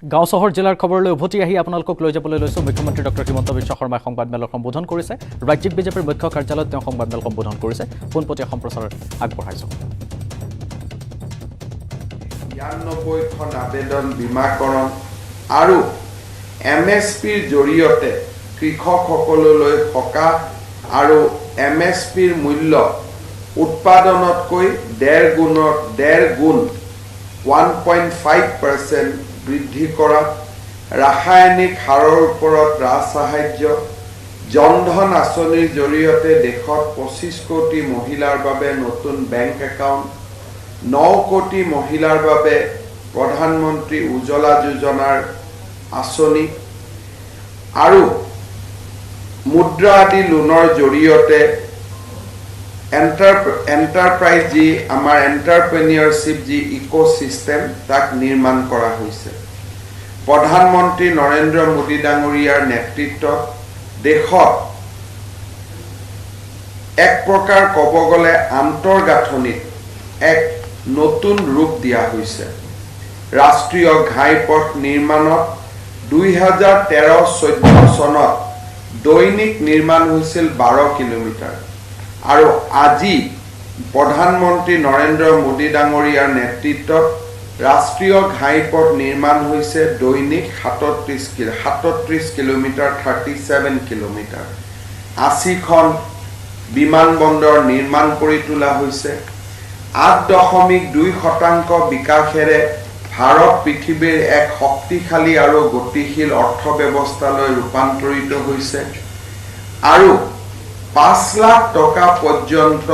গাঁও চহৰ জিলাৰ খবৰলৈ উভতি আহি আপোনালোকক লৈ যাবলৈ লৈছো মুখ্যমন্ত্ৰী ডক্টৰ হিমন্ত বিশ্ব শৰ্মাই সংবাদমেলক সম্বোধন কৰিছে ৰাজ্যিক বিজেপিৰ মুখ্য কাৰ্যালয়ত তেওঁ সংবাদমেল সম্বোধন কৰিছে পোনপটীয়া সম্প্ৰচাৰ আগবঢ়াইছো ৯৯খন আবেদন বীমাকৰণ আৰু এমএছপিৰ জৰিয়তে কৃষকসকললৈ সকাহ আৰু এমএছপিৰ মূল্য উৎপাদনতকৈ ১.৫ গুণ 1.5% বৃদ্ধি কৰা ৰাসায়নিক সাৰৰ ওপৰত ৰাজসাহায্য জনধন আঁচনিৰ জৰিয়তে দেশত ২৫ কোটি মহিলাৰ বাবে নতুন বেংক একাউণ্ট ৯ কোটি মহিলাৰ বাবে প্ৰধানমন্ত্ৰী উজ্জ্বলা যোজনাৰ আঁচনি আৰু মুদ্ৰা আদি লোনৰ জৰিয়তে এন্টাৰপ্ৰাইজ যি আমাৰ এন্টাৰপ্ৰেনিয়ৰশিপ যি ইকোসিস্টেম তাক নিৰ্মাণ কৰা হৈছে প্ৰধানমন্ত্ৰী নৰেন্দ্ৰ মোদী ডাঙৰীয়াৰ নেতৃত্বত দেশত এক প্ৰকাৰ ক'ব গ'লে আন্তৰ্গাঁথনিত এক নতুন ৰূপ দিয়া হৈছে ৰাষ্ট্ৰীয় ঘাইপথ নিৰ্মাণত ২০১৩-১৪ চনত দৈনিক নিৰ্মাণ হৈছিল ১২ কিলোমিটাৰ আৰু আজি প্ৰধানমন্ত্ৰী নৰেন্দ্ৰ মোদী ডাঙৰীয়াৰ নেতৃত্বত ৰাষ্ট্ৰীয় ঘাইপথ নিৰ্মাণ হৈছে দৈনিক ৩৭ কিলোমিটাৰ 37 কিলোমিটাৰ ৮০খন বিমানবন্দৰ নিৰ্মাণ কৰি তোলা হৈছে ৮.২% বিকাশেৰে ভাৰত পৃথিৱীৰ এক শক্তিশালী আৰু গতিশীল অৰ্থব্যৱস্থালৈ ৰূপান্তৰিত হৈছে আৰু ৫ লাখ টকা পৰ্যন্ত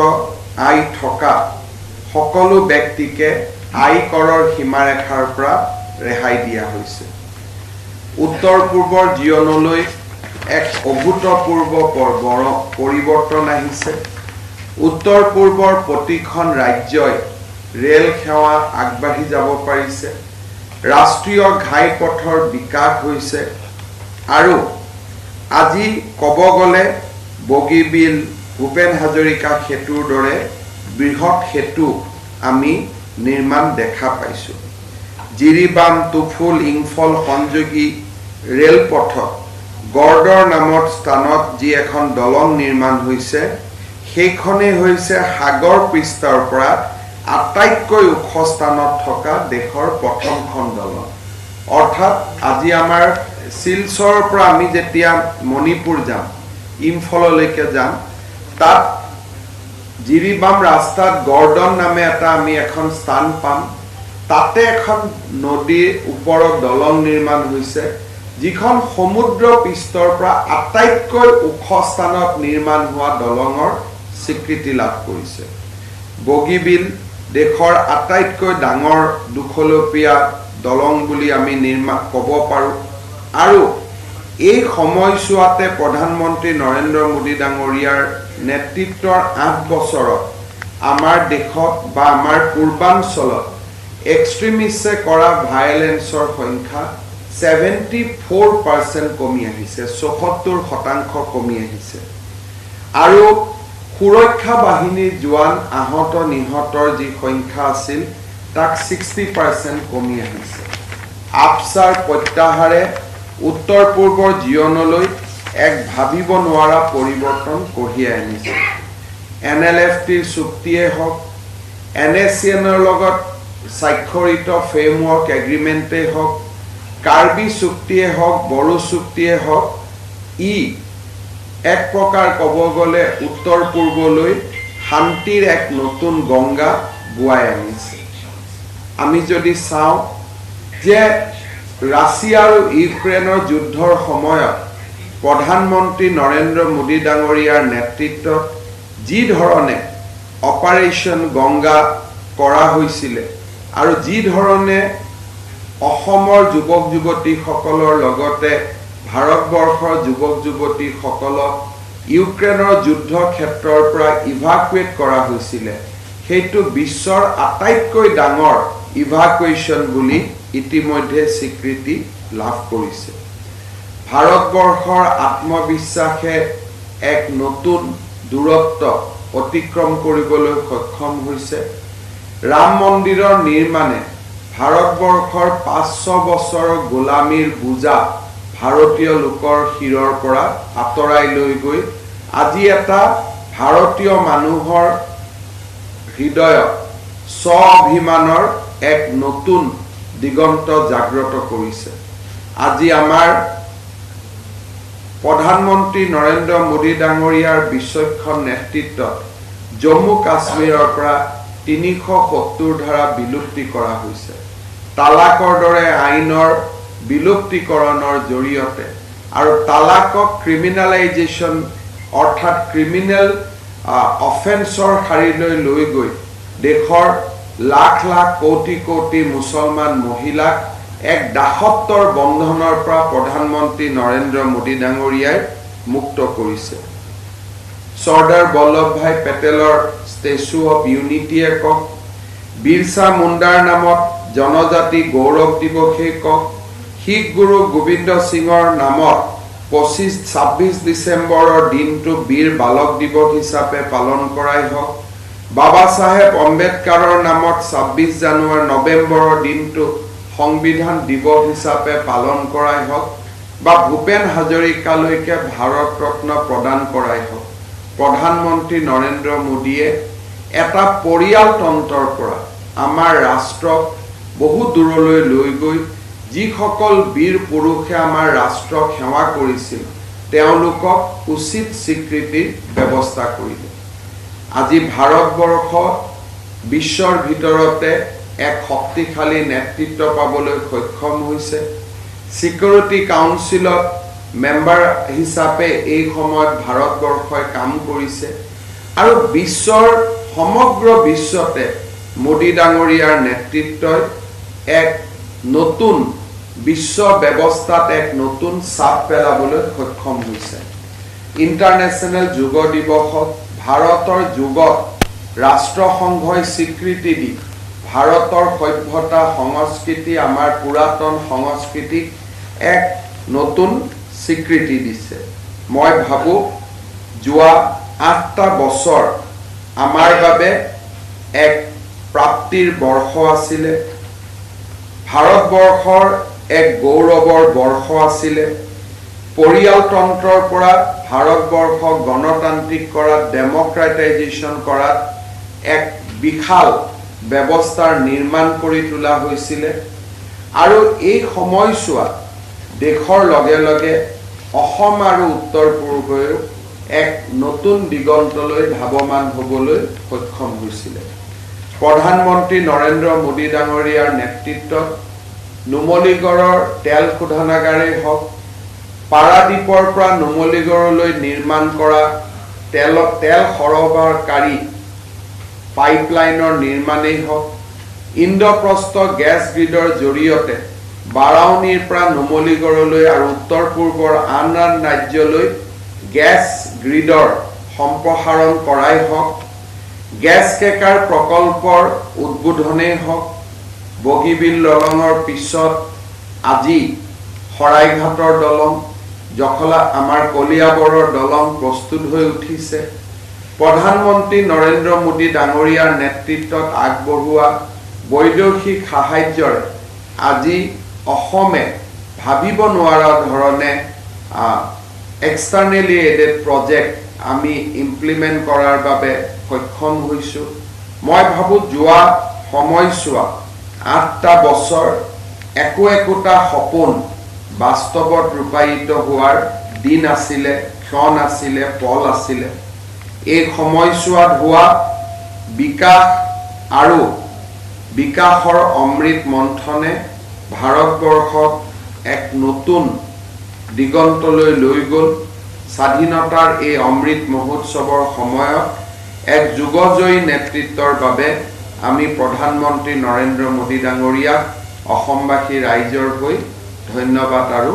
আয় থকা সকলো ব্যক্তিকে আয়কৰৰ সীমাৰেখাৰ পৰা ৰেহাই দিয়া হৈছে উত্তৰ পূৰ্বৰ জীৱনলৈ এক অভূতপূৰ্ব পৰিৱৰ্তন আহিছে উত্তৰ পূৰ্বৰ প্ৰতিখন ৰাজ্যই ৰেল সেৱা আগবাঢ়ি যাব পাৰিছে ৰাষ্ট্ৰীয় ঘাইপথৰ বিকাশ হৈছে আৰু আজি ক'ব গ'লে বগীবিল ভূপেন হাজৰিকা সেতুৰ দৰে বৃহৎ সেতু আমি নিৰ্মাণ দেখা পাইছোঁ জিৰিবাম তুফুল ইংফল সংযোগী ৰেলপথত গৰ্ডৰ নামৰ স্থানত যি এখন দলং নিৰ্মাণ হৈছে সেইখনেই হৈছে সাগৰ পৃষ্ঠৰ পৰা আটাইতকৈ ওখ স্থানত থকা দেশৰ প্ৰথমখন দলং অৰ্থাৎ আজি আমাৰ শিলচৰৰ পৰা আমি যেতিয়া মণিপুৰ যাম ইম্ফললৈকে যাম তাত জিৰিবাম ৰাস্তাত গৰ্ডন নামে এটা আমি এখন স্থান পাম তাতে এখন নদীৰ ওপৰত দলং নিৰ্মাণ হৈছে যিখন সমুদ্ৰ পৃষ্ঠৰ পৰা আটাইতকৈ ওখ স্থানত নিৰ্মাণ হোৱা দলঙৰ স্বীকৃতি লাভ কৰিছে বগীবিল দেশৰ আটাইতকৈ ডাঙৰ দুখলপীয়া দলং বুলি আমি ক'ব পাৰোঁ আৰু এই সময়ছোৱাতে প্ৰধানমন্ত্ৰী নৰেন্দ্ৰ মোদী ডাঙৰীয়াৰ নেতৃত্বৰ ৮ বছৰত আমাৰ দেশত বা আমাৰ পূৰ্বাঞ্চলত এক্সট্ৰিমিষ্টে কৰা ভায়োলেন্সৰ সংখ্যা 74% কমি আহিছে ৭৪% কমি আহিছে আৰু সুৰক্ষা বাহিনীৰ জোৱান আহত নিহতৰ যি সংখ্যা আছিল তাক 60% কমি আহিছে আফছাৰ প্ৰত্যাহাৰে উত্তৰ পূৰ্বৰ জীৱনলৈ এক ভাবিব নোৱাৰা পৰিৱৰ্তন কঢ়িয়াই আনিছে NLFTৰ চুক্তিয়ে হওক NACNৰ লগত স্বাক্ষৰিত ফ্ৰেমৱৰ্ক এগ্ৰিমেণ্টেই হওক কাৰ্বি চুক্তিয়ে হওক বড়ো চুক্তিয়ে হওক এক প্ৰকাৰ ক'ব গ'লে উত্তৰ পূৰ্বলৈ শান্তিৰ এক নতুন গংগা বুৱাই আনিছে আমি যদি চাওঁ যে ৰাছিয়া আৰু ইউক্ৰেইনৰ যুদ্ধৰ সময়ত প্ৰধানমন্ত্ৰী নৰেন্দ্ৰ মোদী ডাঙৰীয়াৰ নেতৃত্বত যি ধৰণে অপাৰেশ্যন গংগা কৰা হৈছিল আৰু যি ধৰণে অসমৰ যুৱক যুৱতীসকলৰ লগতে ভাৰতবৰ্ষৰ যুৱক যুৱতীসকলক ইউক্ৰেইনৰ যুদ্ধ ক্ষেত্ৰৰ পৰা ইভাকুৱেট কৰা হৈছিল সেইটো বিশ্বৰ আটাইতকৈ ডাঙৰ ইভাকুৱেশ্যন বুলি ইতিমধ্যে স্বীকৃতি লাভ কৰিছে ভাৰতবৰ্ষৰ আত্মবিশ্বাসে এক নতুন দূৰত্ব অতিক্ৰম কৰিবলৈ সক্ষম হৈছে ৰাম মন্দিৰৰ নিৰ্মাণে ভাৰতবৰ্ষৰ 500 বছৰৰ গোলামীৰ বুজা ভাৰতীয় লোকৰ শিৰৰ পৰা আঁতৰাই লৈ গৈ আজি এটা ভাৰতীয় মানুহৰ হৃদয়ত স্বাভিমানৰ এক নতুন দিগন্ত জাগ্ৰত কৰিছে। আজি আমাৰ প্ৰধানমন্ত্ৰী নৰেন্দ্ৰ মোদী ডাঙৰীয়াৰ বিচক্ষণ নেতৃত্বত জম্মু কাশ্মীৰৰ পৰা 370 ধাৰা বিলুপ্তি কৰা হৈছে। তালাকৰ দৰে আইনৰ বিলুপ্তিকৰণৰ জৰিয়তে আৰু তালাকক ক্ৰিমিনেলাইজেশ্যন অৰ্থাৎ ক্ৰিমিনেল অফেন্সৰ শাৰীলৈ লৈ গৈ দেশৰ লাখ লাখ কোটি কোটি মুছলমান মহিলাক এক দাসত্বৰ বন্ধনৰ পৰা প্ৰধানমন্ত্ৰী নৰেন্দ্ৰ মোদী ডাঙৰীয়াই মুক্ত কৰিছে। চৰ্দাৰ বল্লভভাই পেটেলৰ ষ্টেচু অফ ইউনিটিয়ে কওক, বিৰছা মুণ্ডাৰ নামত জনজাতি গৌৰৱ দিৱসেই কওক, শিখ গুৰু গোবিন্দ সিঙৰ নামত 26 ডিচেম্বৰৰ দিনটো বীৰ বালক দিৱস হিচাপে পালন কৰাই হওক, বাবা চাহেব আম্বেদকাৰৰ নামত 26 জানুৱাৰী নৱেম্বৰৰ দিনটো সংবিধান দিৱস হিচাপে পালন কৰাই হওক বা ভূপেন হাজৰিকালৈকে ভাৰত ৰত্ন প্ৰদান কৰাই হওক, প্ৰধানমন্ত্ৰী নৰেন্দ্ৰ মোদীয়ে এটা পৰিয়ালতন্ত্ৰৰ পৰা আমাৰ ৰাষ্ট্ৰক বহু দূৰলৈ লৈ গৈ যিসকল বীৰ পুৰুষে আমাৰ ৰাষ্ট্ৰক সেৱা কৰিছিল তেওঁলোকক উচিত স্বীকৃতিৰ ব্যৱস্থা কৰিলে। আজি ভাৰতবৰ্ষ বিশ্বৰ ভিতৰতে এক শক্তিশালী নেতৃত্ব পাবলৈ সক্ষম হৈছে। সিকিউৰিটি কাউন্সিলত মেম্বাৰ হিচাপে এই সময়ত ভাৰতবৰ্ষই কাম কৰিছে আৰু বিশ্বৰ সমগ্ৰ বিশ্বতে মোদী ডাঙৰীয়াৰ নেতৃত্বই এক নতুন বিশ্ব ব্যৱস্থাত এক নতুন চাপ পেলাবলৈ সক্ষম হৈছে। ইণ্টাৰনেশ্যনেল যোগ দিৱসত ভাৰতৰ যোগত ৰাষ্ট্ৰসংঘই স্বীকৃতি দি ভাৰতৰ সভ্যতা সংস্কৃতি আমাৰ পুৰাতন সংস্কৃতিক এক নতুন স্বীকৃতি দিছে। মই ভাবো যোৱা 8টা বছৰ আমাৰ বাবে এক প্ৰাপ্তিৰ বৰ্ষ আছিলে, ভাৰতবৰ্ষৰ এক গৌৰৱৰ বৰ্ষ আছিলে। পৰিয়ালতন্ত্ৰৰ পৰা ভাৰতবৰ্ষক গণতান্ত্ৰিক কৰাত, ডেমক্ৰেটাইজেশ্যন কৰাত এক বিশাল ব্যৱস্থাৰ নিৰ্মাণ কৰি তোলা হৈছিলে আৰু এই সময়ছোৱাত দেশৰ লগে লগে অসম আৰু উত্তৰ পূৰ্বয়ো এক নতুন দিগন্তলৈ ধাৱমান হ'বলৈ সক্ষম হৈছিলে। প্ৰধানমন্ত্ৰী নৰেন্দ্ৰ মোদী ডাঙৰীয়াৰ নেতৃত্বত নুমলীগড়ৰ তেল শোধনাগাৰেই হওক, পাৰাদ্বীপৰ পৰা নুমলীগড়লৈ নিৰ্মাণ কৰা তেল সৰবৰাহকাৰী পাইপলাইনৰ নিৰ্মাণেই হওক, ইন্দ্ৰপ্ৰস্থ গেছ গ্ৰিডৰ জৰিয়তে বাৰাউনীৰ পৰা নুমলীগড়লৈ আৰু উত্তৰ পূৰ্বৰ আন আন ৰাজ্যলৈ গেছ গ্ৰিডৰ সম্প্ৰসাৰণ কৰাই হওক, গেছ কেকাৰ প্ৰকল্পৰ উদ্বোধনেই হওক, বগীবিল দলঙৰ পিছত আজি শৰাইঘাটৰ দলং, জখলা আমাৰ কলিয়াবৰৰ দলং প্ৰস্তুত হৈ উঠিছে। প্ৰধানমন্ত্ৰী নৰেন্দ্ৰ মোদী ডাঙৰীয়াৰ নেতৃত্বত আগবঢ়োৱা বৈদেশিক সাহায্যৰে আজি অসমে ভাবিব নোৱাৰা ধৰণে এক্সটাৰ্নেলি এডেড প্ৰজেক্ট আমি ইমপ্লিমেণ্ট কৰাৰ বাবে সক্ষম হৈছোঁ। মই ভাবোঁ যোৱা সময়ছোৱা 8টা বছৰ একোটা সপোন বাস্তৱত ৰূপায়িত হোৱাৰ দিন আছিলে, ক্ষণ আছিলে, পল আছিলে। এই সময়ছোৱাত হোৱা বিকাশ আৰু বিকাশৰ অমৃত মন্থনে ভাৰতবৰ্ষক এক নতুন দিগন্তলৈ লৈ গ'ল। স্বাধীনতাৰ এই অমৃত মহোৎসৱৰ সময়ত এক যুগজয়ী নেতৃত্বৰ বাবে আমি প্ৰধানমন্ত্ৰী নৰেন্দ্ৰ মোদী ডাঙৰীয়াক অসমবাসী ৰাইজৰ হৈ ধন্যবাদ আৰু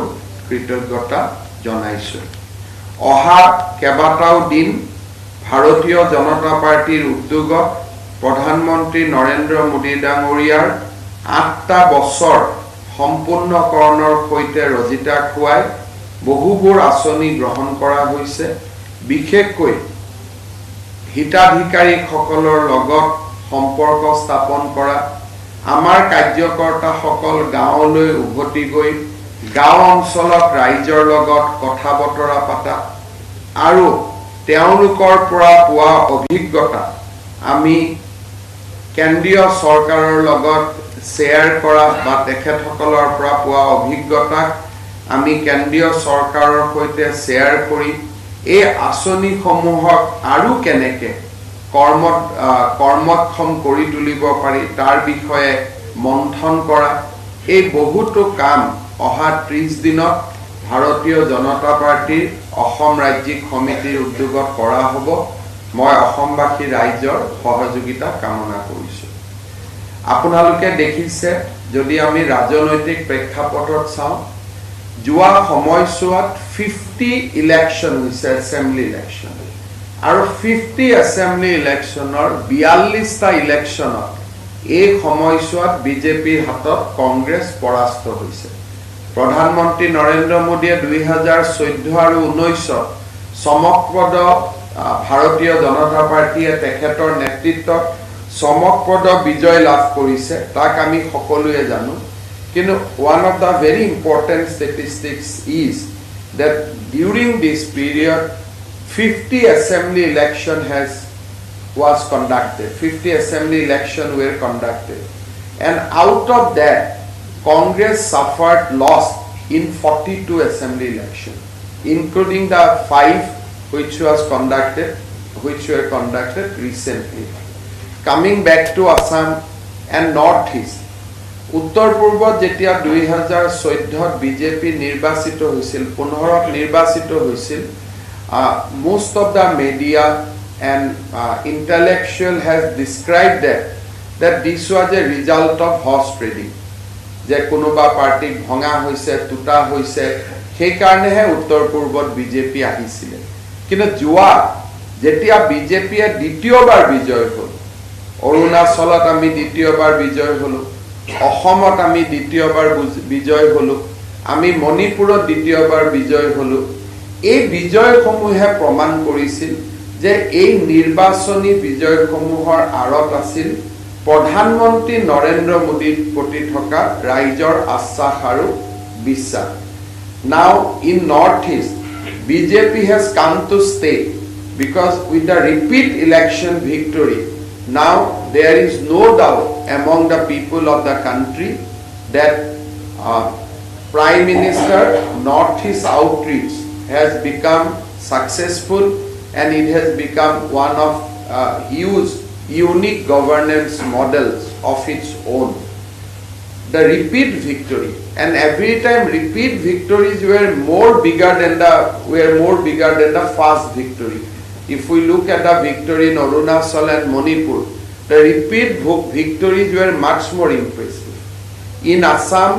কৃতজ্ঞতা জনাইছোঁ। অহা কেইবাটাও দিন ভাৰতীয় জনতা পাৰ্টিৰ উদ্যোগত প্ৰধানমন্ত্ৰী নৰেন্দ্ৰ মোদী ডাঙৰীয়াৰ 8টা বছৰ সম্পূৰ্ণকৰণৰ সৈতে ৰজিতা খুৱাই বহুবোৰ আঁচনি গ্ৰহণ কৰা হৈছে। বিশেষকৈ হিতাধিকাৰীসকলৰ লগত সম্পৰ্ক স্থাপন কৰা, আমাৰ কাৰ্যকৰ্তাসকল গাঁৱলৈ উভতি গৈ গাঁও অঞ্চলত ৰাইজৰ লগত কথা বতৰা পাতা আৰু তেওঁলোকৰ পৰা পোৱা অভিজ্ঞতা আমি কেন্দ্ৰীয় চৰকাৰৰ লগত শ্বেয়াৰ কৰা বা তেখেতসকলৰ পৰা পোৱা অভিজ্ঞতাক আমি কেন্দ্ৰীয় চৰকাৰৰ সৈতে শ্বেয়াৰ কৰি এই আঁচনিসমূহক আৰু কেনেকৈ কৰ্মক্ষম কৰি তুলিব পাৰি তাৰ বিষয়ে মন্থন কৰা এই বহুতো কাম অহা 30 দিনত ভাৰতীয় জনতা পাৰ্টিৰ অসম ৰাজ্যিক সমিতিৰ উদ্যোগত কৰা হ'ব মই অসমবাসী ৰাইজৰ সহযোগিতা কামনা কৰিছো আপোনালোকে দেখিছে যদি আমি ৰাজনৈতিক প্ৰেক্ষাপটত চাওঁ যোৱা সময়ছোৱাত 50 ইলেকশ্যন হৈছে এছেম্বলি ইলেকশ্যন আৰু 50 এছেম্বলি ইলেকশ্যনৰ 42টা ইলেকশ্যনত এই সময়ছোৱাত বিজেপিৰ হাতত কংগ্ৰেছ পৰাস্ত হৈছে প্ৰধানমন্ত্ৰী নৰেন্দ্ৰ মোদীয়ে 2014 আৰু 19ত চমকপ্ৰদ ভাৰতীয় জনতা পাৰ্টিয়ে তেখেতৰ নেতৃত্বত চমকপ্ৰদ বিজয় লাভ কৰিছে তাক আমি সকলোৱে জানো কিন্তু one of the very important statistics is that during this period 50 assembly election was conducted 50 assembly election were conducted and out of that Congress suffered loss in 42 assembly election including the 5 which were conducted recently coming back to Assam and Northeast উত্তৰ পূৰ্বত যেতিয়া 2014ত BJP নিৰ্বাচিত হৈছিল 15ত নিৰ্বাচিত হৈছিল most of the media and intellectual has described that this was a result of horse trading যে কোনোবা party ভঙা হৈছে টুটা হৈছে সেই কাৰণেহে উত্তৰ পূৰ্বত বিজেপি আহিছিল কিন্তু যোৱা যেতিয়া বিজেপিয়ে দ্বিতীয়বাৰ বিজয় হ'ল অৰুণাচলত আমি দ্বিতীয়বাৰ বিজয় হলো অসমত আমি দ্বিতীয়বাৰ বিজয় হলো আমি মণিপুৰত দ্বিতীয়বাৰ বিজয় হলো এই বিজয়সমূহে প্ৰমাণ কৰিছিল যে এই নিৰ্বাচনী বিজয়সমূহৰ আঁৰত আছিল প্ৰধানমন্ত্ৰী নৰেন্দ্ৰ মোদীৰ প্ৰতি থকা ৰাইজৰ আস্থা আৰু বিশ্বাস now in Northeast BJP has come to stay because with the repeat election victory now there is no doubt among the people of the country that Prime Minister Northeast outreach has become successful and it has become one of huge unique governance models of its own the repeat victory and every time repeat victories were more bigger than the first victory if we look at the victory in Arunachal and Manipur the repeat victories were much more impressive in Assam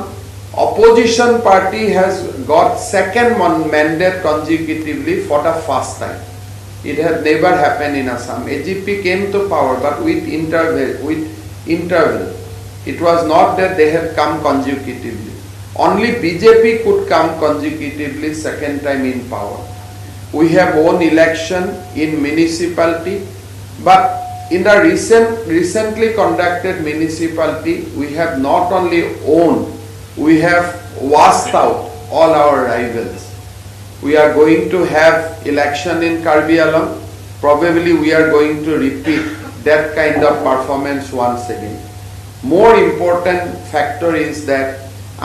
opposition party has got second mandate consecutively for the first time it had never happened in Assam AGP came to power but with interval it was not that they had come consecutively only BJP could come consecutively second time in power we have won election in municipality but in the recently conducted municipality we have not only owned we have washed out all our rivals we are going to have election in Karbi Alam probably we are going to repeat that kind of performance once again more important factor is that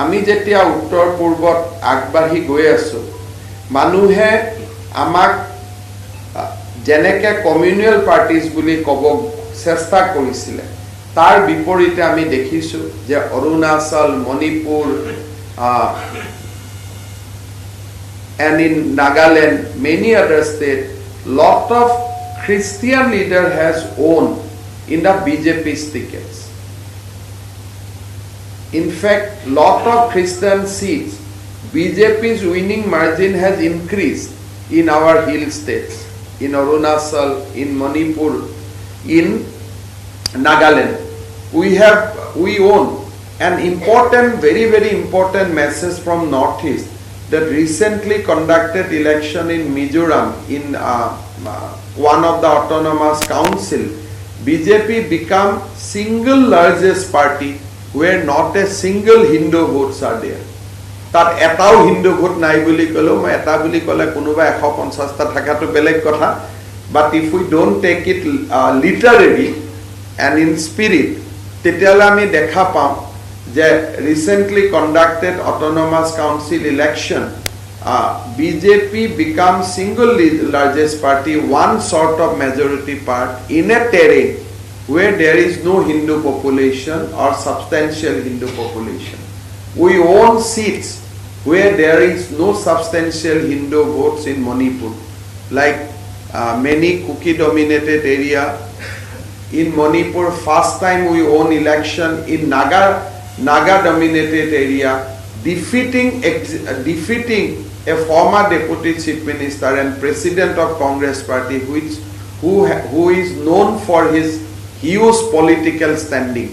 আমি যেতিয়া উত্তৰ পূৰ্বত আগবাঢ়ি গৈ আছো মানুহে আমাক যেনেকে কমিউনিয়েল parties বুলি ক'ব চেষ্টা কৰিছিল তাৰ বিপৰীতে আমি দেখিছো যে Arunachal Manipur and in Nagaland many other states lot of Christian leader has won in the BJP's tickets in fact lot of Christian seats BJP's winning margin has increased in our hill states in Arunachal in Manipur in Nagaland we own an important very important message from Northeast that recently conducted election in Mizoram in one of the autonomous council BJP become single largest party where not a single Hindu votes are there. তাত এটাও Hindu vote নাই বুলি কলেও মই এটা বুলি কলে কোনোবা 150টা থাকাটো বেলেগ কথা but if we don't take it literally and in spirit তেতিয়ালে আমি দেখা পাম যে recently conducted autonomous council election BJP becomes single largest party, one sort of majority part in a terrain where there is no Hindu population or substantial Hindu population. We own seats where there is no substantial Hindu votes in Manipur, like many Kuki dominated area. In Manipur, first time we won election in Naga dominated area, defeating a former deputy chief minister and president of Congress party who is known for his huge political standing.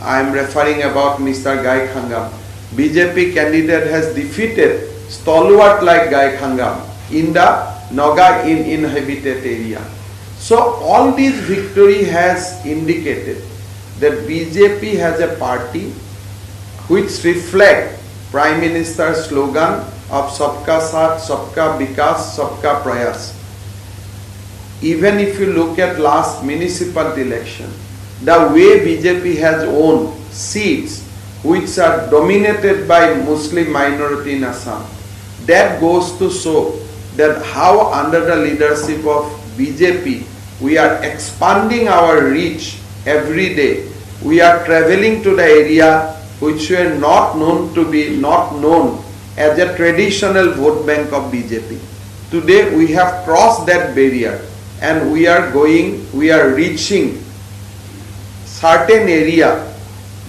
I am referring about Mr. Gai Khangam. BJP candidate has defeated stalwart like Gai Khangam in the Naga inhabited area. So all this victory has indicated that BJP has a party which reflect Prime Minister's slogan of Sabka Saath, Sabka Vikas, Sabka Prayas. Even if you look at last municipal election, the way BJP has won seats which are dominated by Muslim minority in Assam, that goes to show that how under the leadership of BJP we are expanding our reach every day. We are traveling to the area which were not known as a traditional vote bank of BJP. Today we have crossed that barrier and we are reaching certain area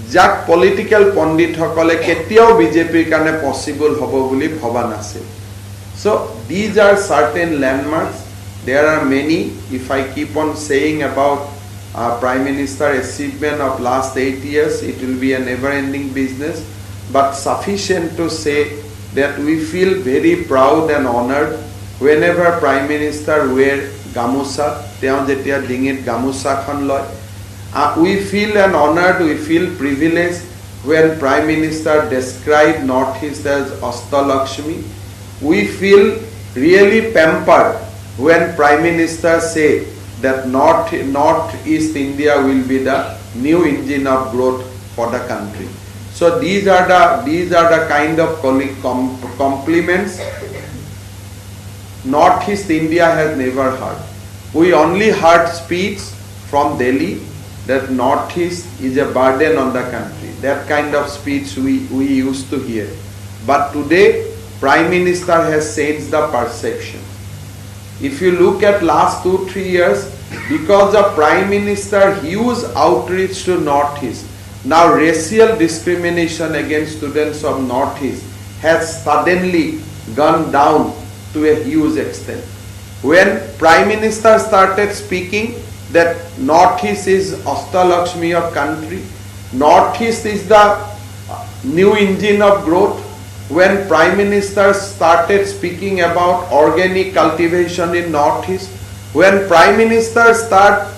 jak political pandit hokole ketiao BJP kane possible hobo boli bhaba nasil. So these are certain landmarks. There are many. If I keep on saying about Prime Minister achievement of last 8 years, it will be a never-ending business. But sufficient to say that we feel very proud and honored whenever Prime Minister wear gamusa, teo jetia dingit gamusa khan loy. We feel an honored, we feel privileged when Prime Minister describe Northeast as Astalakshmi. We feel really pampered when Prime Minister say that Northeast India will be the new engine of growth for the country. So these are the kind of compliments Northeast India has never heard. We only heard speech from Delhi that Northeast is a burden on the country. That kind of speech we used to hear. But today Prime Minister has changed the perception. If you look at last 2-3 years, because of Prime Minister huge outreach to Northeast, now racial discrimination against students of Northeast has suddenly gone down to a huge extent. When Prime Minister started speaking that Northeast is Astalakshmi of country, Northeast is the new engine of growth, when Prime Minister started speaking about organic cultivation in Northeast, when Prime Minister start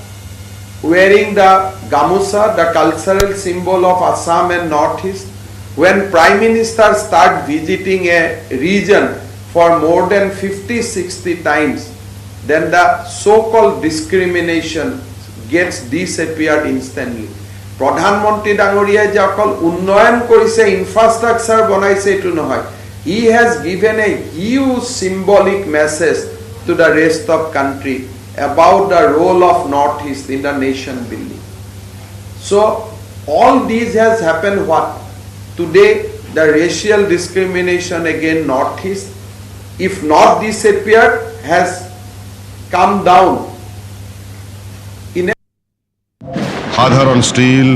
wearing the gamusa, the cultural symbol of Assam and Northeast, when Prime Minister start visiting a region for more than 50-60 times, then the so-called discrimination gets disappeared instantly. Pradhanmantri Dangoriya je akol unnoyan korise, infrastructure bonaise etu nohoy. He has given a huge symbolic message to the rest of country about the role of Northeast in the nation building. So all these has happened what? Today the racial discrimination against Northeast, if not disappeared, has come down. সাধারণ steel